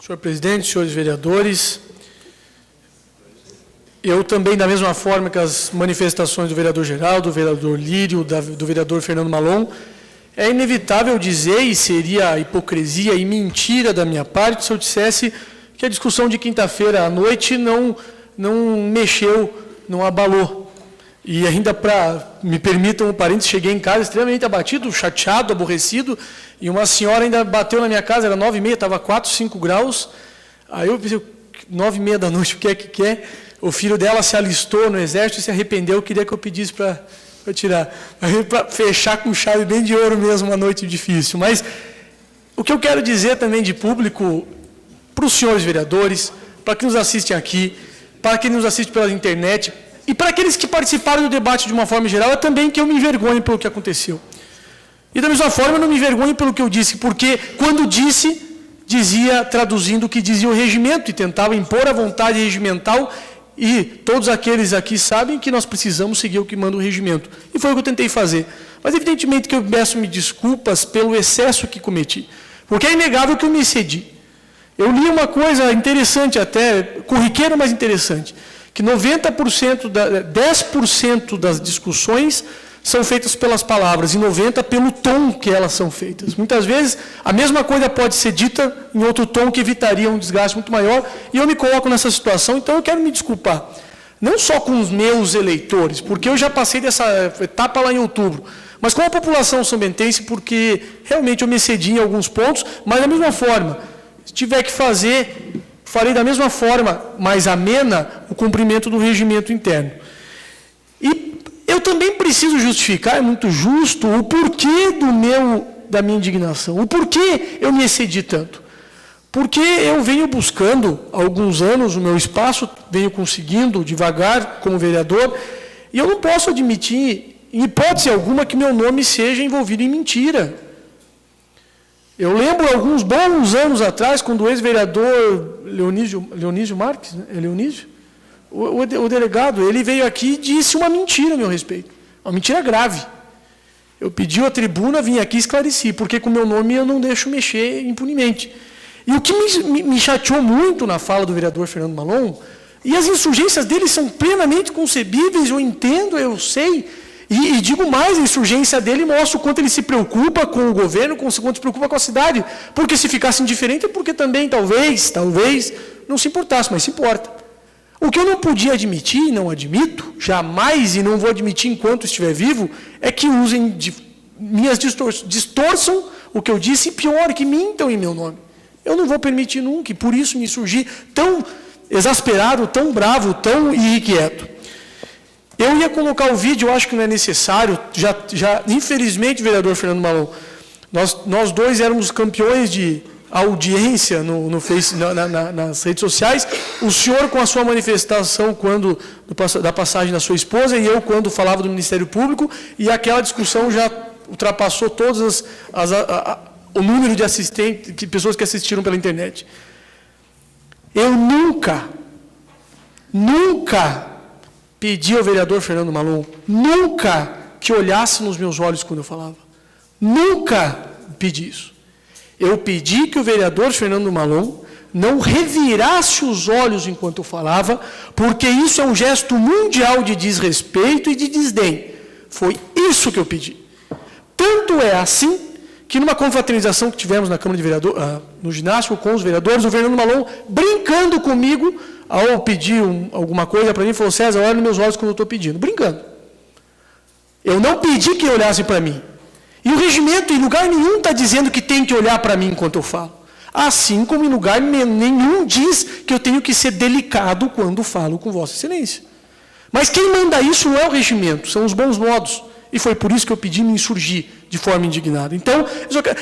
Senhor presidente, senhores vereadores, eu também, da mesma forma que as manifestações do vereador Geraldo, do vereador Lírio, do vereador Fernando Malon, é inevitável dizer, e seria hipocrisia e mentira da minha parte, se eu dissesse que a discussão de quinta-feira à noite não mexeu, não abalou. E ainda me permitam um parênteses, cheguei em casa extremamente abatido, chateado, aborrecido, e uma senhora ainda bateu na minha casa, era 9h30, estava 4, 5 graus, aí eu pensei, 9h30 da noite, o que é que quer? O filho dela se alistou no exército e se arrependeu, queria que eu pedisse para tirar. Para fechar com chave bem de ouro mesmo, uma noite difícil. Mas o que eu quero dizer também de público, para os senhores vereadores, para quem nos assistem aqui, para quem nos assiste pela internet, e para aqueles que participaram do debate de uma forma geral, é também que eu me envergonho pelo que aconteceu. E da mesma forma, eu não me envergonho pelo que eu disse, porque quando dizia, traduzindo o que dizia o regimento, e tentava impor a vontade regimental, e todos aqueles aqui sabem que nós precisamos seguir o que manda o regimento. E foi o que eu tentei fazer. Mas, evidentemente, que eu peço-me desculpas pelo excesso que cometi. Porque é inegável que eu me excedi. Eu li uma coisa interessante até, corriqueira, mas interessante, que 10% das discussões são feitas pelas palavras e 90% pelo tom que elas são feitas. Muitas vezes, a mesma coisa pode ser dita em outro tom que evitaria um desgaste muito maior, e eu me coloco nessa situação, então eu quero me desculpar. Não só com os meus eleitores, porque eu já passei dessa etapa lá em outubro, mas com a população sambentense, porque realmente eu me excedi em alguns pontos, mas da mesma forma, se tiver que fazer, farei da mesma forma, mais amena, o cumprimento do regimento interno. E eu também preciso justificar, é muito justo, o porquê da minha indignação, o porquê eu me excedi tanto. Porque eu venho buscando, há alguns anos, o meu espaço, venho conseguindo, devagar, como vereador, e eu não posso admitir, em hipótese alguma, que meu nome seja envolvido em mentira. Eu lembro, alguns bons anos atrás, quando o ex-vereador Leonísio Marques, né? É Leonísio? O delegado, ele veio aqui e disse uma mentira a meu respeito. Uma mentira grave. Eu pedi a tribuna, vim aqui e esclareci, porque com o meu nome eu não deixo mexer impunemente. E o que me chateou muito na fala do vereador Fernando Malon, e as insurgências dele são plenamente concebíveis, eu entendo, eu sei, e digo mais, a insurgência dele mostra o quanto ele se preocupa com o governo, quanto se preocupa com a cidade, porque se ficasse indiferente é porque também, talvez, não se importasse, mas se importa. O que eu não podia admitir, e não admito, jamais, e não vou admitir enquanto estiver vivo, é que usem distorçam o que eu disse, e pior, que mintam em meu nome. Eu não vou permitir nunca, e por isso me surgi tão exasperado, tão bravo, tão irrequieto. Eu ia colocar o vídeo, eu acho que não é necessário, já infelizmente, vereador Fernando Malon, nós dois éramos campeões de audiência nas redes sociais, o senhor com a sua manifestação da passagem da sua esposa, e eu quando falava do Ministério Público, e aquela discussão já ultrapassou todos o número de assistentes, pessoas que assistiram pela internet. Eu nunca pedi ao vereador Fernando Malon, nunca que olhasse nos meus olhos quando eu falava. Nunca pedi isso. Eu pedi que o vereador Fernando Malon não revirasse os olhos enquanto eu falava, porque isso é um gesto mundial de desrespeito e de desdém. Foi isso que eu pedi. Tanto é assim que numa confraternização que tivemos na Câmara de Vereadores, no ginásio com os vereadores, o Fernando Malon, brincando comigo, ao pedir alguma coisa para mim, falou: César, olha nos meus olhos quando eu estou pedindo. Brincando. Eu não pedi que olhasse para mim. E o regimento, em lugar nenhum, está dizendo que tem que olhar para mim enquanto eu falo. Assim como em lugar nenhum diz que eu tenho que ser delicado quando falo com Vossa Excelência. Mas quem manda isso não é o regimento, são os bons modos. E foi por isso que eu pedi me insurgir de forma indignada. Então,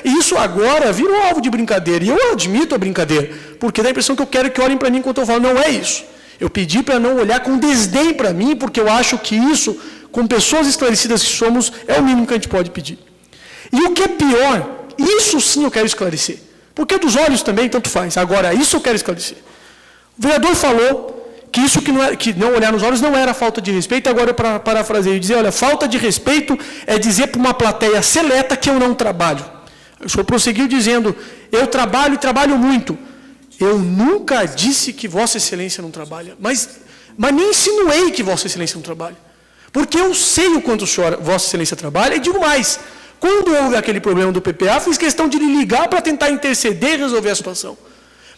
isso agora virou alvo de brincadeira. E eu admito a brincadeira, porque dá a impressão que eu quero que olhem para mim enquanto eu falo. Não é isso. Eu pedi para não olhar com desdém para mim, porque eu acho que isso, com pessoas esclarecidas que somos, é o mínimo que a gente pode pedir. E o que é pior, isso sim eu quero esclarecer. Porque dos olhos também, tanto faz. Agora, isso eu quero esclarecer. O vereador falou que isso que não olhar nos olhos não era falta de respeito, agora eu parafraseio e dizer, olha, falta de respeito é dizer para uma plateia seleta que eu não trabalho. O senhor prosseguiu dizendo, eu trabalho e trabalho muito. Eu nunca disse que Vossa Excelência não trabalha, mas nem insinuei que Vossa Excelência não trabalha. Porque eu sei o quanto Vossa Excelência trabalha, e digo mais, quando houve aquele problema do PPA, fiz questão de lhe ligar para tentar interceder e resolver a situação.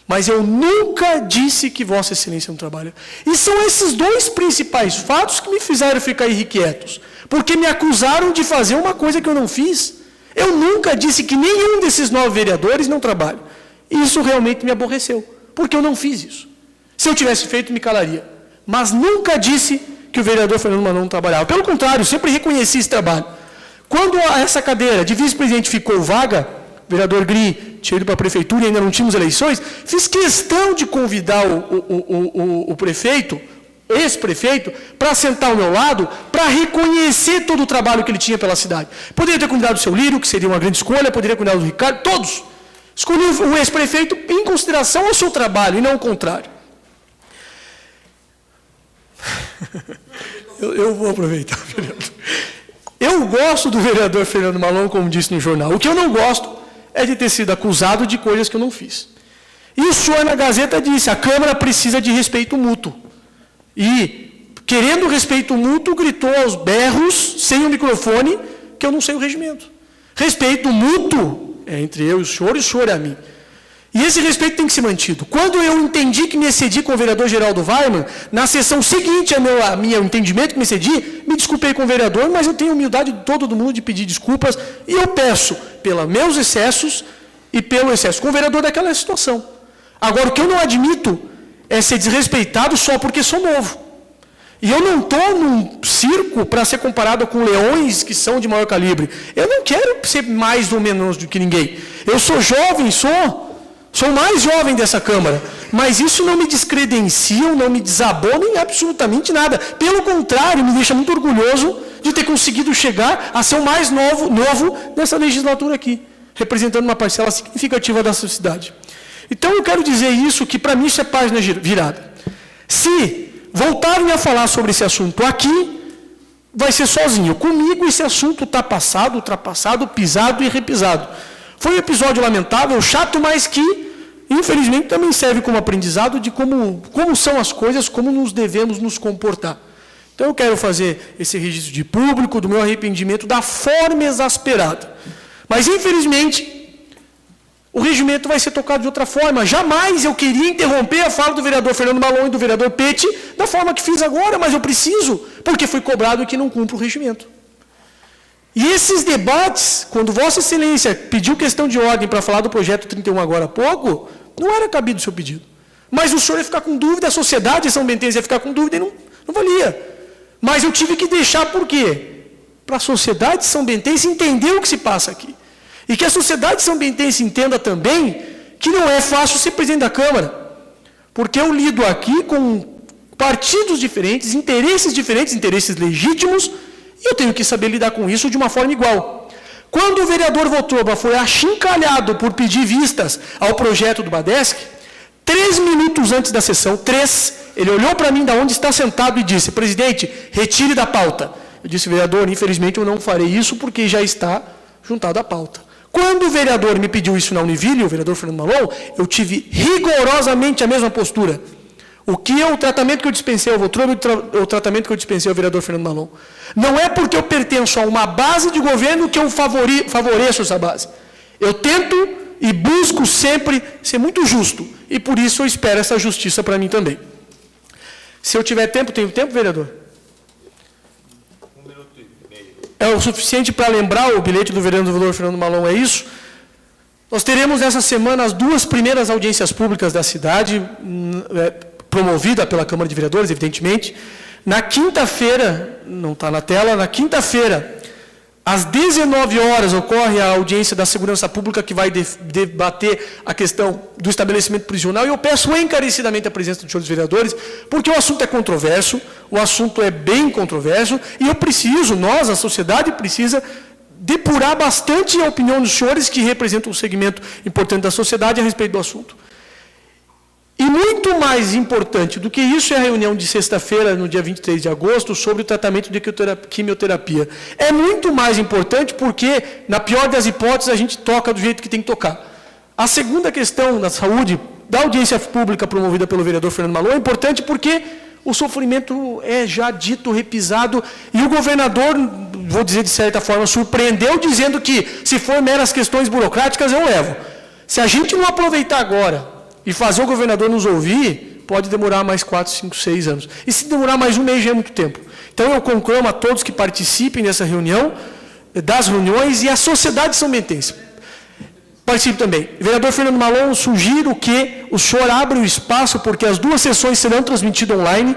Mas eu nunca disse que Vossa Excelência não trabalha. E são esses dois principais fatos que me fizeram ficar irrequietos, porque me acusaram de fazer uma coisa que eu não fiz. Eu nunca disse que nenhum desses 9 vereadores não trabalha. Isso realmente me aborreceu, porque eu não fiz isso. Se eu tivesse feito, me calaria. Mas nunca disse que o vereador Fernando Malon não trabalhava. Pelo contrário, sempre reconheci esse trabalho. Quando essa cadeira de vice-presidente ficou vaga, o vereador Gri tinha ido para a prefeitura e ainda não tínhamos eleições, fiz questão de convidar o prefeito, ex-prefeito, para sentar ao meu lado, para reconhecer todo o trabalho que ele tinha pela cidade. Poderia ter convidado o seu Lírio, que seria uma grande escolha, poderia ter convidado o Ricardo, todos. Escolhi o ex-prefeito em consideração ao seu trabalho, e não o contrário. Eu vou aproveitar, vereador. Eu gosto do vereador Fernando Malon, como disse no jornal. O que eu não gosto é de ter sido acusado de coisas que eu não fiz. E o senhor na Gazeta disse, a Câmara precisa de respeito mútuo. E, querendo respeito mútuo, gritou aos berros, sem o microfone, que eu não sei o regimento. Respeito mútuo é entre eu e o senhor é a mim. E esse respeito tem que ser mantido. Quando eu entendi que me excedi com o vereador Geraldo Weimann, na sessão seguinte ao meu entendimento que me excedi, me desculpei com o vereador, mas eu tenho humildade de todo mundo de pedir desculpas, e eu peço pelos meus excessos e pelo excesso com o vereador daquela situação. Agora, o que eu não admito é ser desrespeitado só porque sou novo. E eu não estou num circo para ser comparado com leões que são de maior calibre. Eu não quero ser mais ou menos do que ninguém. Eu sou jovem, sou o mais jovem dessa Câmara, mas isso não me descredencia, não me desabona em absolutamente nada. Pelo contrário, me deixa muito orgulhoso de ter conseguido chegar a ser o mais novo nessa legislatura aqui, representando uma parcela significativa da sociedade. Então, eu quero dizer isso, que para mim isso é página virada. Se voltarem a falar sobre esse assunto aqui, vai ser sozinho. Comigo, esse assunto está passado, ultrapassado, pisado e repisado. Foi um episódio lamentável, chato, mas que, infelizmente, também serve como aprendizado de como são as coisas, como nos devemos nos comportar. Então, eu quero fazer esse registro de público, do meu arrependimento, da forma exasperada. Mas, infelizmente, o regimento vai ser tocado de outra forma. Jamais eu queria interromper a fala do vereador Fernando Malon e do vereador Pete da forma que fiz agora, mas eu preciso, porque foi cobrado que não cumpre o regimento. E esses debates, quando Vossa Excelência pediu questão de ordem para falar do projeto 31 agora há pouco, não era cabido o seu pedido. Mas o senhor ia ficar com dúvida, a sociedade são bentense ia ficar com dúvida e não valia. Mas eu tive que deixar por quê? Para a sociedade são bentense entender o que se passa aqui. E que a sociedade são bentense entenda também que não é fácil ser presidente da Câmara. Porque eu lido aqui com partidos diferentes, interesses legítimos, e eu tenho que saber lidar com isso de uma forma igual. Quando o vereador Votoba foi achincalhado por pedir vistas ao projeto do Badesc, 3 minutos antes da sessão, ele olhou para mim da onde está sentado e disse, presidente, retire da pauta. Eu disse, vereador, infelizmente eu não farei isso porque já está juntado à pauta. Quando o vereador me pediu isso na Univille, o vereador Fernando Malon, eu tive rigorosamente a mesma postura. O tratamento que eu dispensei ao Votoba, o tratamento que eu dispensei ao vereador Fernando Malon. Não é porque eu pertenço a uma base de governo que eu favoreço essa base. Eu tento e busco sempre ser muito justo. E por isso eu espero essa justiça para mim também. Se eu tiver tempo, tenho tempo, vereador? 1 minuto e meio. É o suficiente para lembrar o bilhete do vereador Fernando Malon, é isso? Nós teremos essa semana as 2 primeiras audiências públicas da cidade, promovida pela Câmara de Vereadores, evidentemente. Na quinta-feira, não está na tela, na quinta-feira, às 19 horas, ocorre a audiência da Segurança Pública que vai debater a questão do estabelecimento prisional, e eu peço encarecidamente a presença dos senhores vereadores, porque o assunto é controverso, o assunto é bem controverso, e nós, a sociedade, precisa depurar bastante a opinião dos senhores que representam um segmento importante da sociedade a respeito do assunto. E muito mais importante do que isso é a reunião de sexta-feira, no dia 23 de agosto, sobre o tratamento de quimioterapia. É muito mais importante porque, na pior das hipóteses, a gente toca do jeito que tem que tocar. A segunda questão da saúde, da audiência pública promovida pelo vereador Fernando Malon, é importante porque o sofrimento é já dito, repisado, e o governador, vou dizer de certa forma, surpreendeu, dizendo que, se for meras questões burocráticas, eu levo. Se a gente não aproveitar agora e fazer o governador nos ouvir, pode demorar mais 4, 5, 6 anos. E se demorar mais um mês, já é muito tempo. Então, eu conclamo a todos que participem dessa reunião, das reuniões, e a sociedade são-bentense. Participe também. Vereador Fernando Malon, sugiro que o senhor abra o espaço, porque as 2 sessões serão transmitidas online,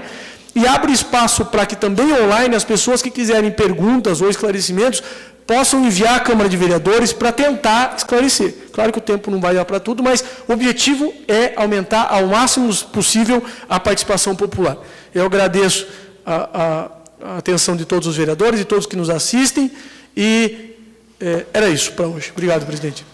e abre espaço para que também online as pessoas que quiserem perguntas ou esclarecimentos possam enviar à Câmara de Vereadores para tentar esclarecer. Claro que o tempo não vai dar para tudo, mas o objetivo é aumentar ao máximo possível a participação popular. Eu agradeço a atenção de todos os vereadores e todos que nos assistem, e era isso para hoje. Obrigado, presidente.